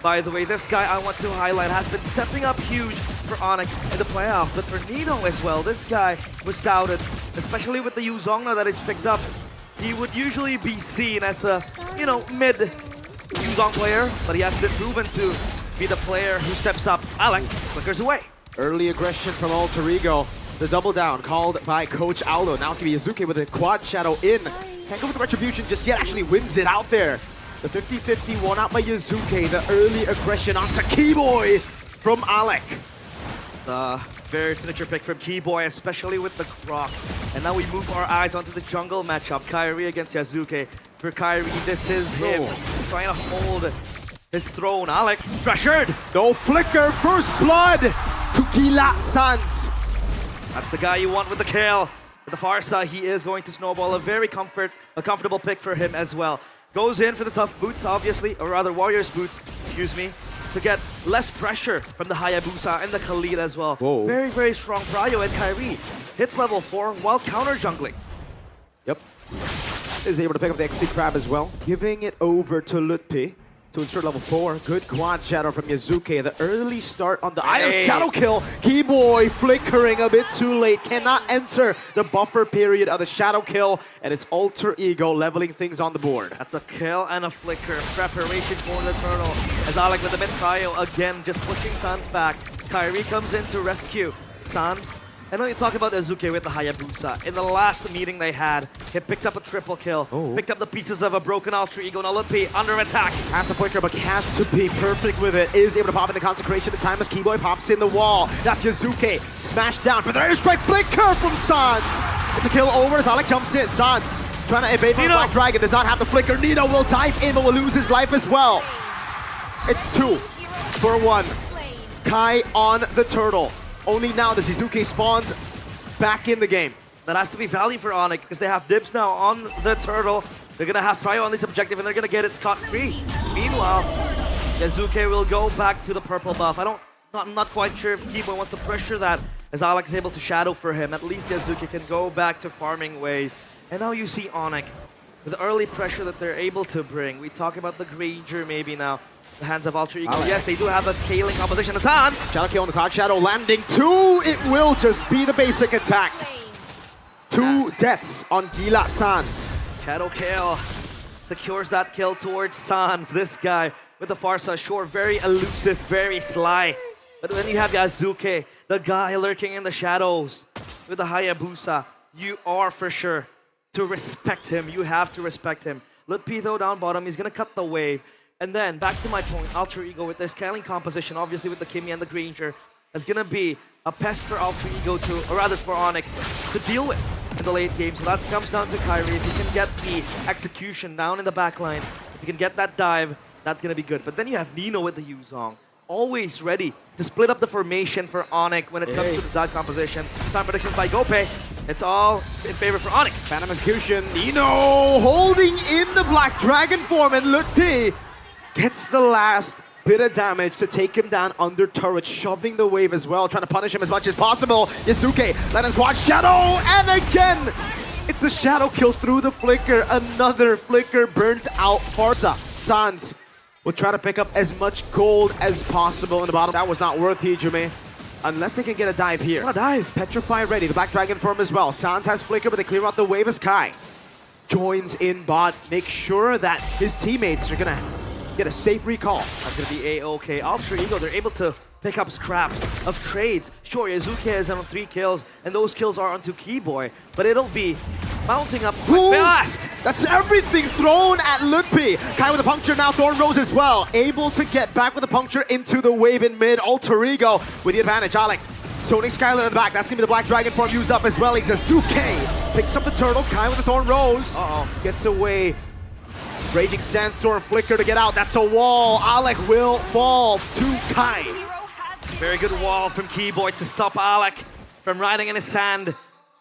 By the way, this guy I want to highlight has been stepping up huge for ONIC in the playoffs, but for Nino as well. This guy was doubted, especially with the Yuzongna that he's picked up. He would usually be seen as a, mid Yuzong player, but he has been proven to be the player who steps up. Alec flickers away. Early aggression from Alter Ego. The double down called by Coach Aldo. Now it's going to be Yazuke with a quad shadow in. Can't go with the retribution just yet, actually wins it out there. The 50-50 won out by Yazuke. The early aggression onto Keyboy from Alec. Very signature pick from Keyboy, especially with the Croc. And now we move our eyes onto the jungle matchup. Kyrie against Yazuke. For Kyrie, this is him trying to hold his throne. Alec pressured. No flicker, first blood to Gila Sans. That's the guy you want with the kill. With the Farsa, he is going to snowball. A very comfortable pick for him as well. Goes in for the tough boots, obviously, or rather Warriors boots, excuse me, to get less pressure from the Hayabusa and the Khalid as well. Whoa. Very, very strong prio, and Kyrie hits level 4 while counter jungling. Yep. Is able to pick up the XP Crab as well. Giving it over to Lutpi to ensure level 4. Good quad shadow from Yazuke. The early start on the item shadow kill. Keyboy flickering a bit too late. Cannot enter the buffer period of the shadow kill. And it's Alter Ego leveling things on the board. That's a kill and a flicker. Preparation for the turtle. As Alec with the mid prio again, just pushing Sans back. Kyrie comes in to rescue Sans. I know you talk about Yazuke with the Hayabusa. In the last meeting they had, he picked up a triple kill. Picked up the pieces of a broken Alter Ego. Now Lutpi under attack. Has to flicker, but has to be perfect with it. Is able to pop into consecration. The time as Keyboy pops in the wall. That's Yazuke. Smashed down for the airstrike flicker from Sans. It's a kill over as Alec jumps in. Sans trying to evade the Black Dragon. Does not have the flicker. Nino will dive in, but will lose his life as well. It's 2 for 1. Kai on the turtle. Only now does Yazuke spawns back in the game. That has to be value for ONIC because they have dibs now on the turtle. They're going to have prio on this objective and they're going to get it scot-free. Meanwhile, Yazuke will go back to the purple buff. I'm not quite sure if Keyboy wants to pressure that as Alex is able to shadow for him. At least Yazuke can go back to farming ways. And now you see ONIC with the early pressure that they're able to bring. We talk about the Granger maybe now. The hands of Alter Ego. Yes, they do have a scaling composition. The Sans! Shadow kill on the Cloud Shadow landing 2. It will just be the basic attack. 2 deaths on Gila Sans. Shadow kill. Secures that kill towards Sans. This guy with the Farsa, sure, very elusive, very sly. But when you have Yazuke, the guy lurking in the shadows with the Hayabusa, you are for sure to respect him. You have to respect him. Lutpi though down bottom, he's gonna cut the wave. And then, back to my point, Alter Ego with their scaling composition, obviously with the Kimmy and the Granger, is going to be a pest for Alter Ego to, or rather for ONIC, to deal with in the late game. So that comes down to Kyrie. If he can get the execution down in the backline, if he can get that dive, that's going to be good. But then you have Nino with the Yuzong, always ready to split up the formation for ONIC when it comes to the dive composition. Time predictions by Gope. It's all in favor for ONIC. Phantom execution. Nino holding in the Black Dragon form, and Lutpi gets the last bit of damage to take him down under turret, shoving the wave as well, trying to punish him as much as possible. Yazuke, let him quad shadow, and again, it's the shadow kill through the flicker. Another flicker burnt out Farsa. Sans will try to pick up as much gold as possible in the bottom. That was not worth Hijime, unless they can get a dive here. What a dive. Petrify ready, the Black Dragon form as well. Sans has flicker, but they clear out the wave as Kai joins in bot. Make sure that his teammates are gonna get a safe recall. That's going to be A-OK. Alter Ego, they're able to pick up scraps of trades. Sure, Yazuke has on 3 kills, and those kills are onto Keyboy, but it'll be mounting up quick fast. That's everything thrown at Lutpi. Kai with a puncture, now Thorn Rose as well. Able to get back with a puncture into the wave in mid. Alter Ego with the advantage. Alec zoning Skylar in the back. That's going to be the Black Dragon form used up as well. Yazuke picks up the turtle. Kai with the Thorn Rose. Gets away. Raging Sandstorm flicker to get out. That's a wall. Alec will fall to Kai. Very good wall from Keyboy to stop Alec from riding in his sand.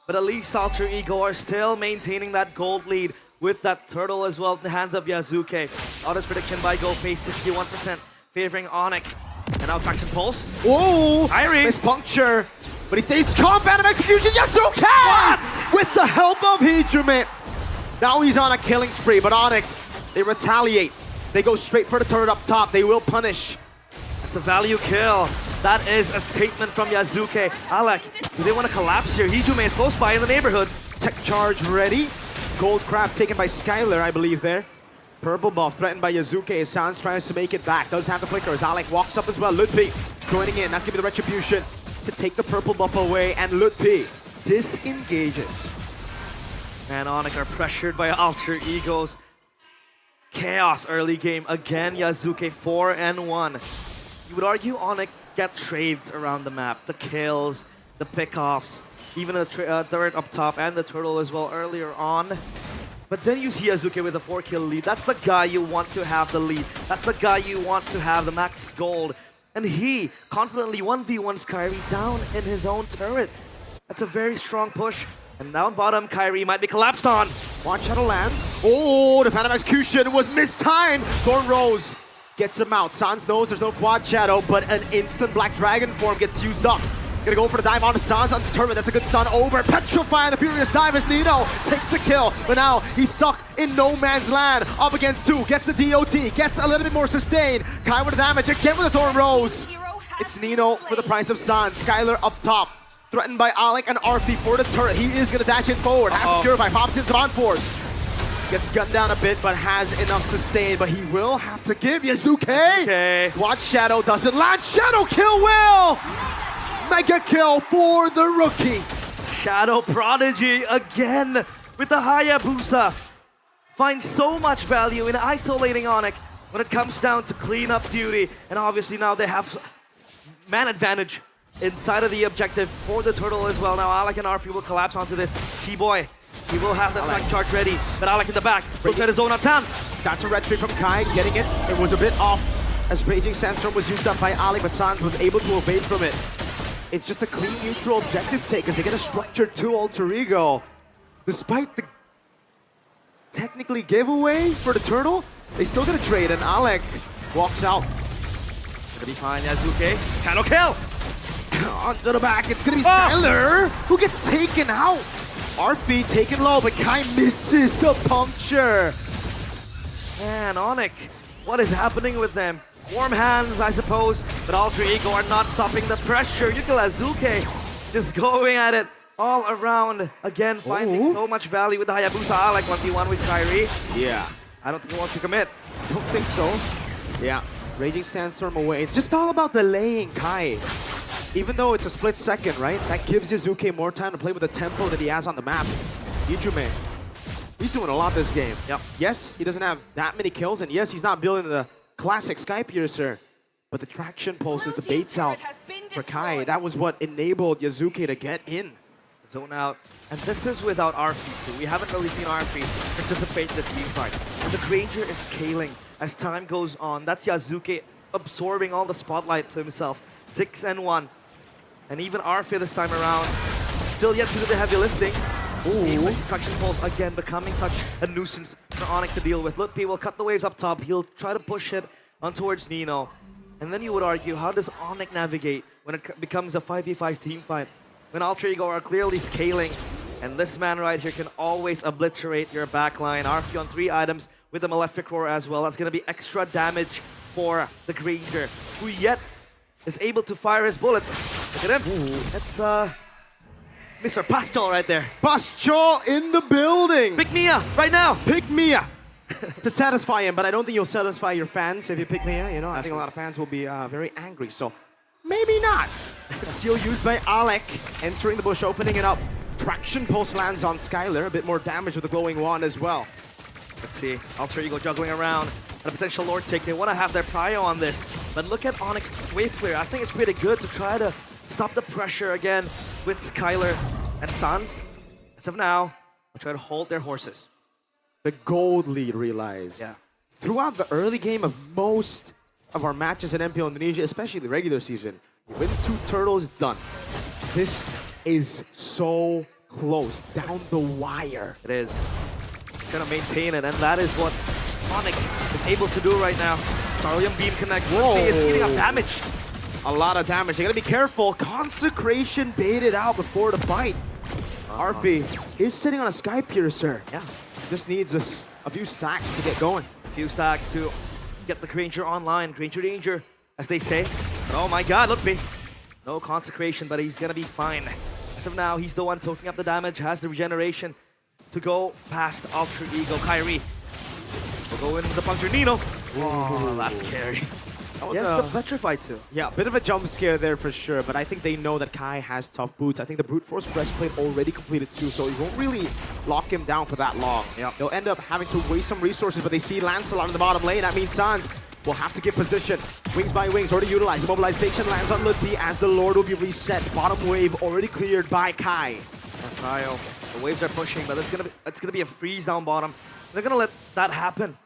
But at least Alter Ego are still maintaining that gold lead with that turtle as well in the hands of Yazuke. Autos prediction by GoPay, 61% favoring ONIC. And now Traction Pulse. Whoa! Kyrie! Miss puncture, but he stays calm. Phantom execution. Yazuke! What? With the help of Hijime. Now he's on a killing spree, but ONIC, they retaliate. They go straight for the turret up top. They will punish. It's a value kill. That is a statement from Yazuke. Alec, do they want to collapse here? Hijume is close by in the neighborhood. Tech charge ready. Gold crab taken by Skylar, I believe there. Purple buff threatened by Yazuke as Sans tries to make it back. Does have the flicker as Alec walks up as well. Ludwig joining in. That's going to be the retribution to take the purple buff away. And Ludwig disengages. And ONIC are pressured by alter egos. Chaos early game. Again, Yazuke 4-1. You would argue ONIC get trades around the map. The kills, the pickoffs, even the turret up top and the turtle as well earlier on. But then you see Yazuke with a 4-kill lead. That's the guy you want to have the lead. That's the guy you want to have the max gold. And he confidently 1v1s Kyrie down in his own turret. That's a very strong push. And down bottom, Kyrie might be collapsed on. Watch Shadow lands. Oh, the Phantom Execution was mistimed. Thorn Rose gets him out. Sans knows there's no quad shadow, but an instant Black Dragon form gets used up. Gonna go for the dive onto Sans on the turret. That's a good stun over. Petrify the Furious Dive as Nino takes the kill. But now he's stuck in no man's land. Up against 2. Gets the DOT. Gets a little bit more sustained. Kai with the damage. Again with the Thorn Rose. It's Nino for the price of Sans. Skylar up top. Threatened by Alec and Arfi for the turret. He is gonna dash it forward. Has to purify. Pops in some on force. Gets gunned down a bit, but has enough sustain. But he will have to give Yazuke. Okay. Quad Shadow doesn't land. Shadow kill will. Mega kill for the rookie. Shadow Prodigy again with the Hayabusa. Finds so much value in isolating ONIC when it comes down to cleanup duty. And obviously now they have man advantage inside of the objective for the turtle as well. Now Alec and Arfi will collapse onto this. Keyboy, he will have the flank charge ready. But Alec in the back will try to zone on Sans. That's a retreat from Kai, getting it. It was a bit off as Raging Sandstorm was used up by Alec, but Sans was able to evade from it. It's just a clean neutral objective take as they get a structured 2 alter ego. Despite the technically giveaway for the turtle, they still get a trade and Alec walks out. Gonna be fine, Yazuke. Shadow kill! Onto the back, it's gonna be Skylar who gets taken out. Arfi taken low, but Kai misses a puncture. Man, ONIC, what is happening with them? Warm hands, I suppose, but Alter Ego are not stopping the pressure. Yuka Yazuke just going at it all around. Again, finding so much value with the Hayabusa. Alec 1v1 with Kyrie. Yeah. I don't think he wants to commit. Don't think so. Yeah. Raging Sandstorm away. It's just all about delaying Kai. Even though it's a split second, right? That gives Yazuke more time to play with the tempo that he has on the map. Hijume, he's doing a lot this game. Yep. Yes, he doesn't have that many kills, and yes, he's not building the classic Sky Piercer, but the traction pulses, the baits out for Kai. That was what enabled Yazuke to get in. Zone out. And this is without Arfi too. We haven't really seen Arfi participate in the team fights. And the Granger is scaling as time goes on. That's Yazuke absorbing all the spotlight to himself. 6-1. And even Arfi this time around, still yet to do the heavy lifting. Ooh. Traction pulse again becoming such a nuisance for ONIC to deal with. Lutpi will cut the waves up top. He'll try to push it on towards Nino. And then you would argue, how does ONIC navigate when it becomes a 5v5 team fight? When Alter Ego are clearly scaling, and this man right here can always obliterate your backline. Arfi on 3 items with the Malefic Roar as well. That's going to be extra damage for the Granger, who yet is able to fire his bullets. Look at him. Ooh. That's Mr. Pasto right there. Pasto in the building. Pick Mia right now. Pick Mia. To satisfy him, but I don't think you'll satisfy your fans if you pick Mia. You know, I think a lot of fans will be very angry. So maybe not. Seal used by Alec, entering the bush, opening it up. Traction pulse lands on Skylar. A bit more damage with the glowing wand as well. Let's see. Alter Ego juggling around. And a potential Lord take. They want to have their prio on this. But look at ONIC's wave clear. I think it's pretty good to try to stop the pressure again with Skylar and Sans. As of now, they'll try to hold their horses. The gold lead realized. Yeah. Throughout the early game of most of our matches in MPL Indonesia, especially the regular season, you win 2 turtles, it's done. This is so close, down the wire. It is. Gonna maintain it, and that is what ONIC is able to do right now. Starlium Beam connects. Lutfi is eating up damage. A lot of damage. You gotta be careful. Consecration baited out before the fight. Arfi is sitting on a Sky Piercer. Yeah. Just needs a few stacks to get going. A few stacks to get the Granger online. Granger danger, as they say. But oh my god, look me. No consecration, but he's gonna be fine. As of now, he's the one soaking up the damage, has the regeneration to go past Ultra Ego. Kyrie will go into the puncture. Nino. Oh, that's scary. That was Yes, the Petrify too. Yeah, bit of a jump scare there for sure, but I think they know that Kai has tough boots. I think the Brute Force breastplate already completed too, so he won't really lock him down for that long. Yeah. They'll end up having to waste some resources, but they see Lancelot in the bottom lane. That means Sans will have to get position. Wings by wings, already utilized. Immobilization lands on Ludwig as the Lord will be reset. Bottom wave already cleared by Kai. Kyle, the waves are pushing, but it's gonna be a freeze down bottom. They're gonna let that happen.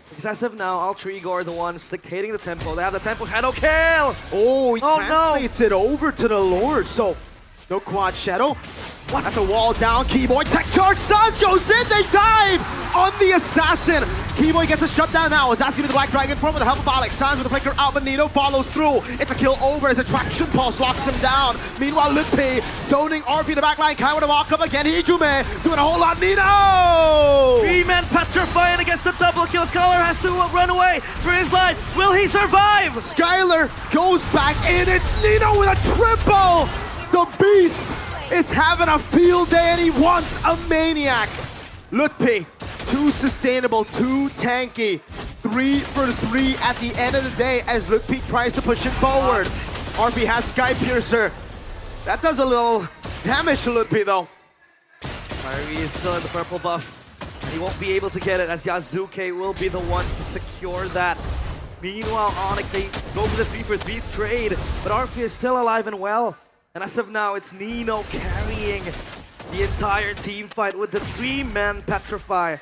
Because as of now, Ultra Ego are the ones dictating the tempo. They have the tempo shadow kill! Oh, he Oh, translates it over to the Lord. So, no quad shadow. What? That's a wall down. Keyboy tech charge. Sans goes in. They dive on the assassin. Keyboy gets a shutdown now. Is asking the Black Dragon form with the help of Alex. Sans with the flicker out. Benito follows through. It's a kill over as a traction pulse locks him down. Meanwhile, Litpi zoning RP in the backline. Kai with a walk up again. Hijume doing a whole lot. Nino! Three-man petrifying against the double kill. Scholar has to run away for his life. Will he survive? Skylar goes back in. It's Nino with a triple. The beast is having a field day and he wants a maniac. Lutpi, too sustainable, too tanky. 3 for 3 at the end of the day as Lutpi tries to push him forward. RP has Sky Piercer. That does a little damage to Lutpi though. Kyrie is still in the purple buff. And he won't be able to get it as Yazuke will be the one to secure that. Meanwhile, ONIC, they go for the 3 for 3 trade, but RP is still alive and well. And as of now, it's Nino carrying the entire team fight with the 3-man Petrify.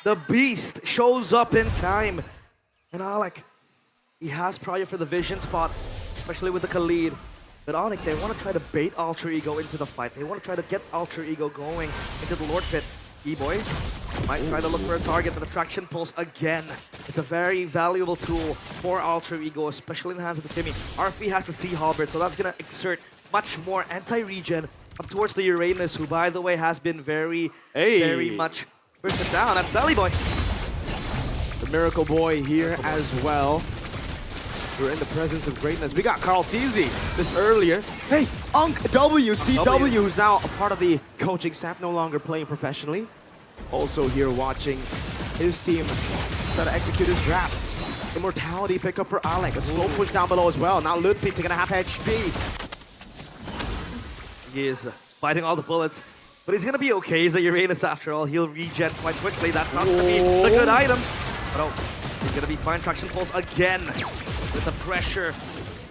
The beast shows up in time. And Alec, he has prior for the vision spot, especially with the Khalid. But ONIC, they want to try to bait Ultra Ego into the fight. They want to try to get Ultra Ego going into the Lord Pit. E-Boy might try to look for a target, but the Traction Pulse again. It's a very valuable tool for Ultra Ego, especially in the hands of the Timmy. RP has the Sea Halberd, so that's going to exert much more anti-regen up towards the Uranus, who, by the way, has been very much pushed down. That's Sally Boy. The Miracle Boy here as well. We're in the presence of greatness. We got Carl Teasy this earlier. Hey, Unk WCW, who's now a part of the coaching staff, no longer playing professionally. Also here watching his team try to execute his drafts. Immortality pickup for Alec. A slow push down below as well. Now Ludwig taking a half HP. He is fighting all the bullets, but he's gonna be okay. He's a Uranus after all. He'll regen quite quickly. That's not gonna be a good item. But oh, he's gonna be fine. Traction Pulse again with the pressure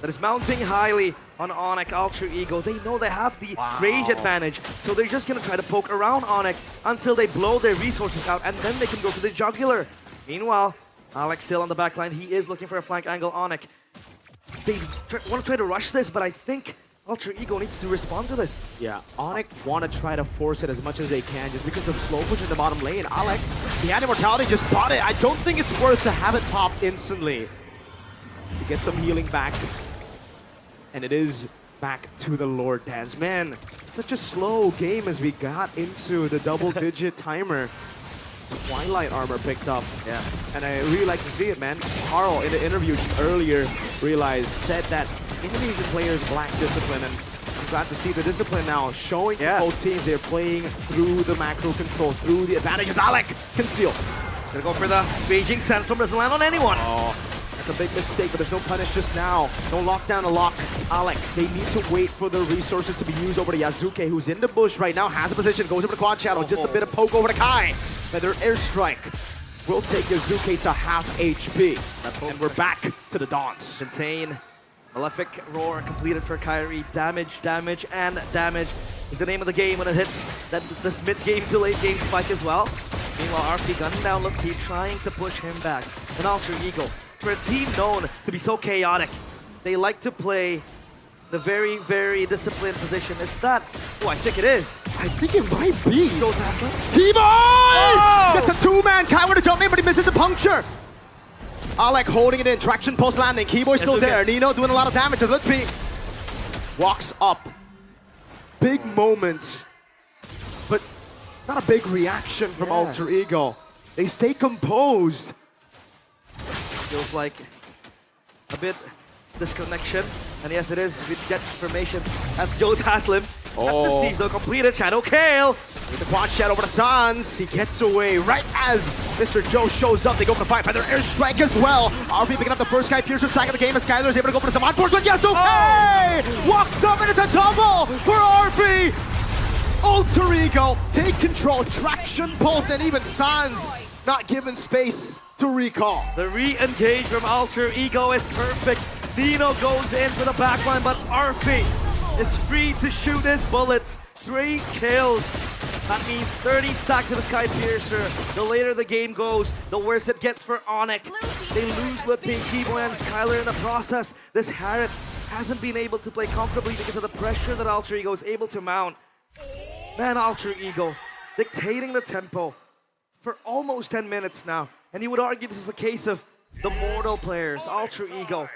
that is mounting highly on ONIC. Ultra Ego, they know they have the range advantage, so they're just gonna try to poke around ONIC until they blow their resources out, and then they can go to the jugular. Meanwhile, Alex still on the back line. He is looking for a flank angle. ONIC, they want to try to rush this, but I think Ultra Ego needs to respond to this. Yeah, ONIC want to try to force it as much as they can just because of slow push in the bottom lane. Alec, he had Immortality, just bought it. I don't think it's worth to have it pop instantly. To get some healing back. And it is back to the Lord Dance. Man, such a slow game as we got into the double-digit timer. Twilight armor picked up. Yeah. And I really like to see it, man. Carl, in the interview just earlier, said that Indonesian players lack discipline, and I'm glad to see the discipline now showing both teams. They're playing through the macro control, through the advantages. Alec, conceal. Gonna go for the Beijing Sandstorm, doesn't land on anyone. Oh, that's a big mistake, but there's no punish just now. No lockdown to lock Alec. They need to wait for the resources to be used over to Yazuke, who's in the bush right now, has a position, goes over to Quad Shadow, just a bit of poke over to Kai. Another airstrike will take Yazuke to half HP. And we're back to the Dawns. Insane. Malefic Roar completed for Kyrie. Damage, damage, and damage is the name of the game when it hits this mid-game to late-game spike as well. Meanwhile, RP gunning down Lutpi, trying to push him back. And Ultra Ego, for a team known to be so chaotic, they like to play the very, very disciplined position. Is that? Oh, I think it is. I think it might be. Go Tesla. T-Boy! Oh! That's a two-man. Kai with a jump in, but he misses the puncture. Alec holding it in. Traction post landing. Keyboy still there. Nino doing a lot of damage as Lutpi walks up. Big moments, but not a big reaction from Ultra Ego. They stay composed. Feels like a bit disconnection. And yes, it is. We get information. That's Joe Taslim. Oh. The seize though completed. Shadow Kale. With the quad shadow over the Sans, he gets away right as Mr. Joe shows up. They go for the fight. Feather airstrike as well. RP picking up the first Sky Piercer sack of the game as Skylar is able to go for some unfortunate. Yes, okay! Oh. Walks up and it's a double for RP. Alter Ego take control. Traction pulse and even Sans not given space to recall. The re-engage from Alter Ego is perfect. Nino goes in for the backline, but RP is free to shoot his bullets. 3 kills. That means 30 stacks of the Sky Piercer. The later the game goes, the worse it gets for ONIC. They lose Lutpi, Keyboy, and Skylar in the process. This Harriet hasn't been able to play comfortably because of the pressure that Alter Ego is able to mount. Man, Alter Ego dictating the tempo for almost 10 minutes now. And you would argue this is a case of the mortal players, Alter Ego,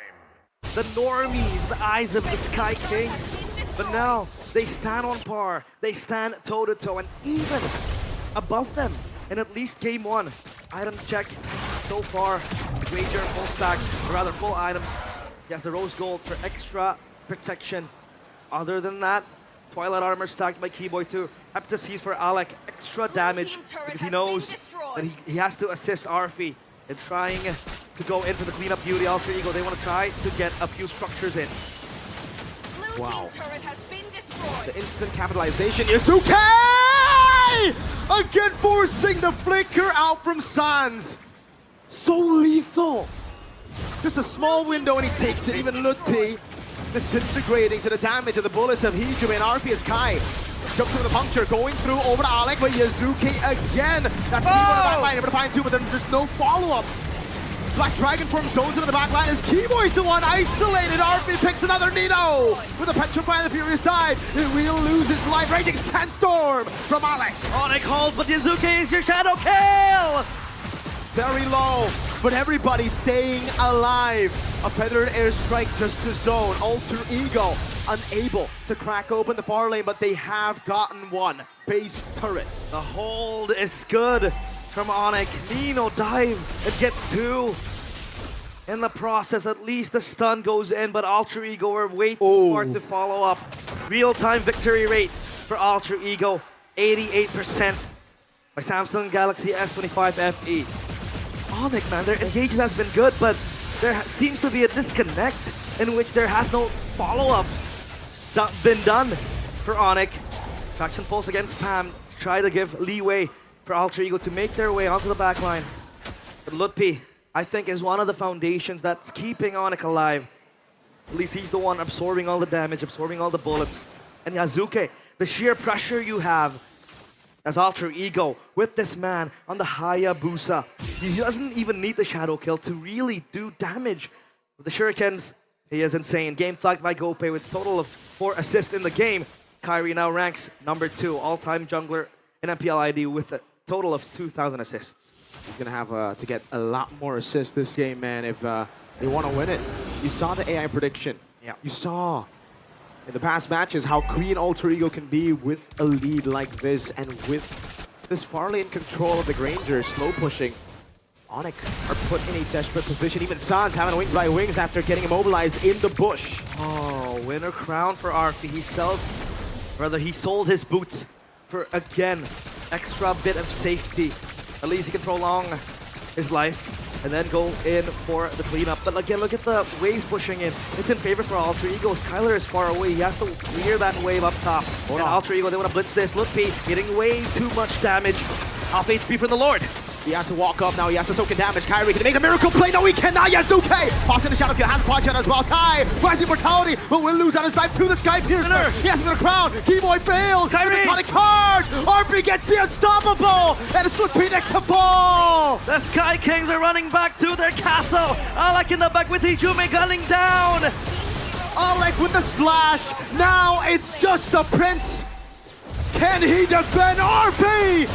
the normies, the eyes of the Sky Kings. But now, they stand on par, they stand toe-to-toe, and even above them in at least game 1. Item check so far, the Granger full stack, or rather full items. He has the Rose Gold for extra protection. Other than that, Twilight Armor stacked by Keyboy too. Happy to seize for Alec, extra damage because he knows that he has to assist Arfi in trying to go in for the cleanup duty. Alter Ego, they want to try to get a few structures in. Wow. Turret has been destroyed. The instant capitalization. Yasuke! Again forcing the flicker out from Sans. So lethal. Just a small window and he takes it. Even Lutpi disintegrating to the damage of the bullets of Hijumi and RP as Kai jumps into the puncture, going through over to Alec, but Yasuke again. That's Keyboy on the back line, able to find 2, but then there's no follow-up. Black Dragon form zones into the back line as Keyboy's the one isolated. RP picks another Nino with a Petrify on the Furious side. It will lose his life. Raging Sandstorm from Alec. ONIC holds, but Yasuke is your Shadow Kill! Very low, but everybody staying alive. A feathered airstrike just to zone. Alter Ego unable to crack open the far lane, but they have gotten one. Base turret. The hold is good from ONIC. Nino dive, it gets 2. In the process, at least the stun goes in, but Alter Ego are way too far to follow up. Real-time victory rate for Alter Ego, 88% by Samsung Galaxy S25 FE. ONIC, man, their engagement has been good, but there seems to be a disconnect in which there has no follow-ups been done for ONIC. Traction pulse against Pam to try to give leeway for Alter Ego to make their way onto the backline. But Lutpi, I think, is one of the foundations that's keeping ONIC alive. At least he's the one absorbing all the damage, absorbing all the bullets. And Yasuke, the sheer pressure you have as Alter Ego with this man on the Hayabusa. He doesn't even need the Shadow Kill to really do damage. With the Shurikens, he is insane. Game flagged by Gopay with a total of 4 assists in the game. Kyrie now ranks number 2 all-time jungler in MPL ID with a total of 2,000 assists. He's gonna have to get a lot more assists this game, man, if they want to win it. You saw the AI prediction. Yeah. You saw in the past matches how clean Alter Ego can be with a lead like this, and with this far lane control of the Granger slow pushing. ONIC are put in a desperate position. Even Sans having wings by wings after getting immobilized in the bush. Oh, winner crown for Arfi. He sold his boots for, again, extra bit of safety. At least he can prolong his life and then go in for the cleanup. But again, look at the waves pushing in. It's in favor for Alter Ego. Skylar is far away. He has to clear that wave up top. And Alter Ego, they want to blitz this. Lutpi getting way too much damage. Off HP from the Lord. He has to walk up now. He has to soak in damage. Kyrie, can he make the miracle play? No, he cannot. Yasuke pops in the Shadow Kill. Has Quad Shadow as well. Kai tries the Immortality, but will lose out his life to the Sky Piercer. He has to the crown. Keyboy fails. Kyrie. Iconic charge. RP gets the unstoppable. And it's Lutpi next to fall. The Sky Kings are running back to their castle. Alec in the back with Hijumi gunning down. Alec with the slash. Now it's just the Prince. Can he defend RP?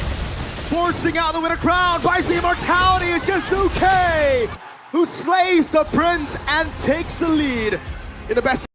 Forcing out the winner crown, buys the immortality. It's Yasuke who slays the Prince and takes the lead in the best.